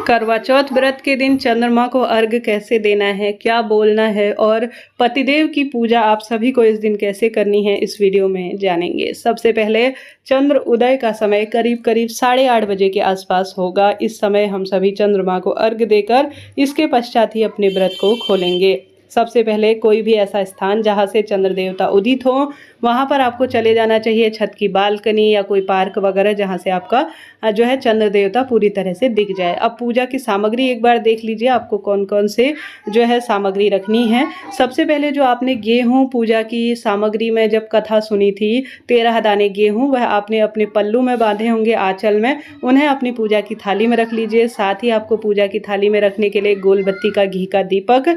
करवा चौथ व्रत के दिन चंद्रमा को अर्घ्य कैसे देना है, क्या बोलना है और पतिदेव की पूजा आप सभी को इस दिन कैसे करनी है, इस वीडियो में जानेंगे। सबसे पहले चंद्र उदय का समय करीब करीब 8:30 बजे के आसपास होगा। इस समय हम सभी चंद्रमा को अर्घ्य देकर इसके पश्चात ही अपने व्रत को खोलेंगे। सबसे पहले कोई भी ऐसा स्थान जहाँ से चंद्र देवता उदित हो वहाँ पर आपको चले जाना चाहिए। छत की बालकनी या कोई पार्क वगैरह जहाँ से आपका जो है चंद्र देवता पूरी तरह से दिख जाए। अब पूजा की सामग्री एक बार देख लीजिए, आपको कौन कौन से जो है सामग्री रखनी है। सबसे पहले जो आपने गेहूँ पूजा की सामग्री में जब कथा सुनी थी, 13 दाने गेहूँ वह आपने अपने पल्लू में बांधे होंगे, आंचल में, उन्हें अपनी पूजा की थाली में रख लीजिए। साथ ही आपको पूजा की थाली में रखने के लिए गोल बत्ती का घी का दीपक,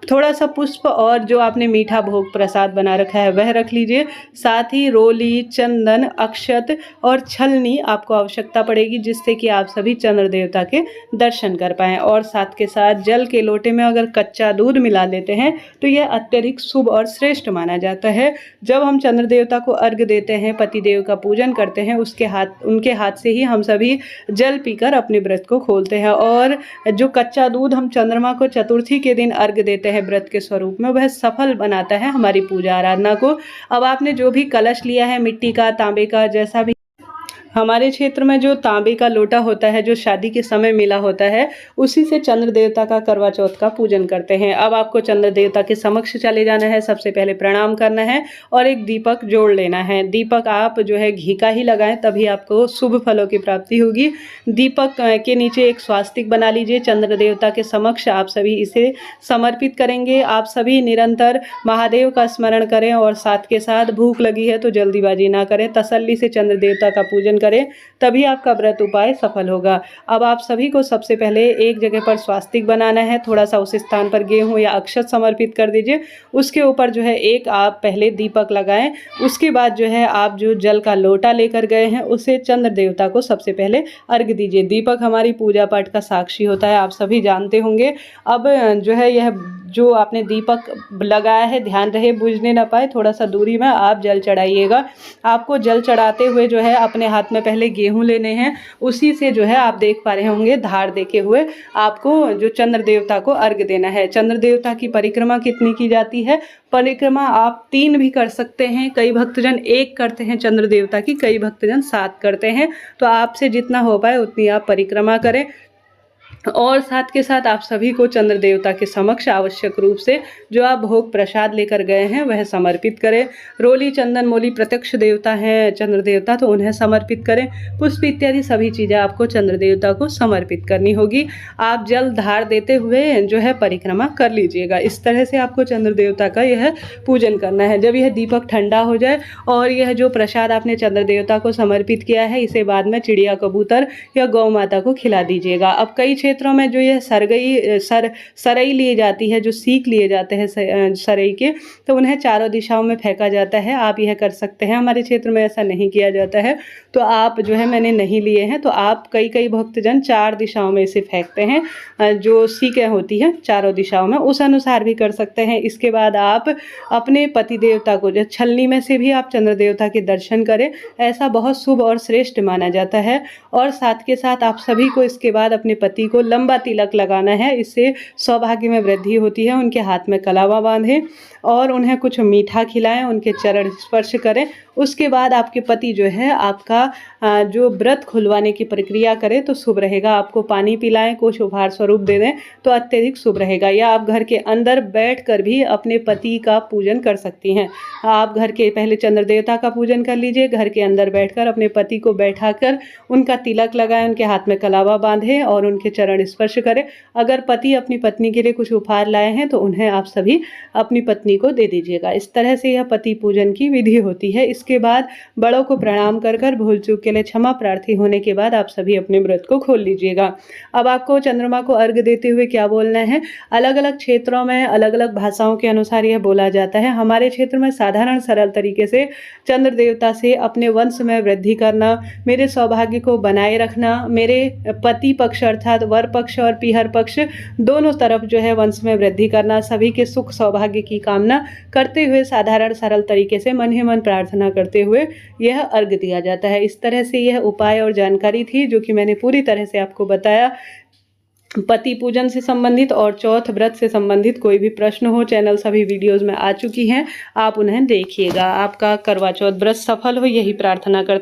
थोड़ा सा पुष्प और जो आपने मीठा भोग प्रसाद बना रखा है वह रख लीजिए। साथ ही रोली, चंदन, अक्षत और छलनी आपको आवश्यकता पड़ेगी, जिससे कि आप सभी चंद्र देवता के दर्शन कर पाएँ। और साथ के साथ जल के लोटे में अगर कच्चा दूध मिला लेते हैं तो यह अत्यधिक शुभ और श्रेष्ठ माना जाता है। जब हम चंद्र देवता को अर्घ्य देते हैं, पतिदेव का पूजन करते हैं, उनके हाथ से ही हम सभी जल पीकर अपने व्रत को खोलते हैं। और जो कच्चा दूध हम चंद्रमा को चतुर्थी के दिन अर्घ्य देते हैं व्रत के स्वरूप में, वह सफल बनाता है हमारी पूजा आराधना को। अब आपने जो भी कलश लिया है, मिट्टी का, तांबे का, जैसा भी, हमारे क्षेत्र में जो तांबे का लोटा होता है जो शादी के समय मिला होता है, उसी से चंद्र देवता का करवा चौथ का पूजन करते हैं। अब आपको चंद्र देवता के समक्ष चले जाना है, सबसे पहले प्रणाम करना है और एक दीपक जोड़ लेना है। दीपक आप जो है घी का ही लगाएं, तभी आपको शुभ फलों की प्राप्ति होगी। दीपक के नीचे एक स्वास्तिक बना लीजिए। चंद्र देवता के समक्ष आप सभी इसे समर्पित करेंगे। आप सभी निरंतर महादेव का स्मरण करें और साथ के साथ भूख लगी है तो जल्दीबाजी ना करें, तसल्ली से चंद्र देवता का पूजन करें, तभी आपका व्रत उपाय सफल होगा। अब आप सभी को सबसे पहले एक जगह पर स्वास्तिक बनाना है, थोड़ा सा उस स्थान पर गेहूं या अक्षत समर्पित कर दीजिए। उसके ऊपर जो है एक आप पहले दीपक लगाएं। उसके बाद जो है आप जो जल का लोटा लेकर गए हैं उसे चंद्र देवता को सबसे पहले अर्घ्य दीजिए। दीपक हमारी पूजा पाठ का साक्षी होता है, आप सभी जानते होंगे। अब जो है यह जो आपने दीपक लगाया है, ध्यान रहे बुझने ना पाए, थोड़ा सा दूरी में आप जल चढ़ाइएगा। आपको जल चढ़ाते हुए जो है अपने हाथ में पहले गेहूं लेने हैं, उसी से जो है आप देख पा रहे होंगे धार देखे हुए आपको जो चंद्र देवता को अर्घ्य देना है। चंद्र देवता की परिक्रमा कितनी की जाती है? परिक्रमा आप 3 भी कर सकते हैं। कई भक्तजन 1 करते हैं चंद्र देवता की, कई भक्तजन 7 करते हैं। तो आपसे जितना हो पाए उतनी आप परिक्रमा करें। और साथ के साथ आप सभी को चंद्र देवता के समक्ष आवश्यक रूप से जो आप भोग प्रसाद लेकर गए हैं वह समर्पित करें। रोली, चंदन, मोली प्रत्यक्ष देवता हैं चंद्र देवता, तो उन्हें समर्पित करें। पुष्प इत्यादि सभी चीज़ें आपको चंद्र देवता को समर्पित करनी होगी। आप जल धार देते हुए जो है परिक्रमा कर लीजिएगा। इस तरह से आपको चंद्र देवता का यह पूजन करना है। जब यह दीपक ठंडा हो जाए और यह जो प्रसाद आपने चंद्र देवता को समर्पित किया है, इसे बाद में चिड़िया, कबूतर या गौ माता को खिला दीजिएगा। अब कई क्षेत्रों में जो यह सरई ली जाती है, जो सीख लिए जाते हैं सरई के, तो उन्हें चारों दिशाओं में फेंका जाता है। आप यह कर सकते हैं, हमारे क्षेत्र में ऐसा नहीं किया जाता है, तो आप जो है मैंने नहीं लिए हैं, तो आप कई भक्तजन 4 दिशाओं में इसे फेंकते हैं। जो सीखें होती है चारों दिशाओं में, उस अनुसार भी कर सकते हैं। इसके बाद आप अपने पति देवता को जो छलनी में से भी आप चंद्र देवता के दर्शन करें, ऐसा बहुत शुभ और श्रेष्ठ माना जाता है। और साथ के साथ आप सभी को इसके बाद अपने पति को लंबा तिलक लगाना है, इससे सौभाग्य में वृद्धि होती है। उनके हाथ में कलावा बांधें और उन्हें कुछ मीठा खिलाएं, उनके चरण स्पर्श करें। उसके बाद आपके पति जो है आपका जो व्रत खुलवाने की प्रक्रिया करें तो शुभ रहेगा। आपको पानी पिलाएं, कुछ उपहार स्वरूप दे दें तो अत्यधिक शुभ रहेगा। या आप घर के अंदर बैठकर भी अपने पति का पूजन कर सकती हैं। आप घर के पहले चंद्र देवता का पूजन कर लीजिए, घर के अंदर बैठकर अपने पति को बैठाकर उनका तिलक लगाएं, उनके हाथ में कलावा बांधें और उनके चरण स्पर्श करें। अगर पति अपनी पत्नी के लिए कुछ उपहार लाए हैं तो उन्हें आप सभी अपनी पत्नी को दे दीजिएगा। इस तरह से यह पति पूजन की विधि होती है। इसके बाद बड़ों को प्रणाम कर भूल चूक के लिए क्षमा प्रार्थी होने के बाद आप सभी अपने व्रत को खोल लीजिएगा। अब आपको चंद्रमा को अर्घ्य देते हुए क्या बोलना है? अलग अलग क्षेत्रों में अलग अलग भाषाओं के अनुसार यह बोला जाता है। हमारे क्षेत्र में साधारण सरल तरीके से चंद्र देवता से अपने वंश में वृद्धि करना, मेरे सौभाग्य को बनाए रखना, मेरे पति पक्ष अर्थात वर पक्ष और पीहर पक्ष दोनों तरफ जो है वंश में वृद्धि करना, सभी के सुख सौभाग्य की कामना करते हुए साधारण सरल तरीके से मन ही मन प्रार्थना करते हुए यह अर्घ्य दिया जाता है। इस तरह से यह उपाय और जानकारी थी जो कि मैंने पूरी तरह से आपको बताया। पति पूजन से संबंधित और चौथ व्रत से संबंधित कोई भी प्रश्न हो, चैनल सभी वीडियोज़ में आ चुकी हैं, आप उन्हें देखिएगा। आपका करवा चौथ व्रत सफल हो, यही प्रार्थना करते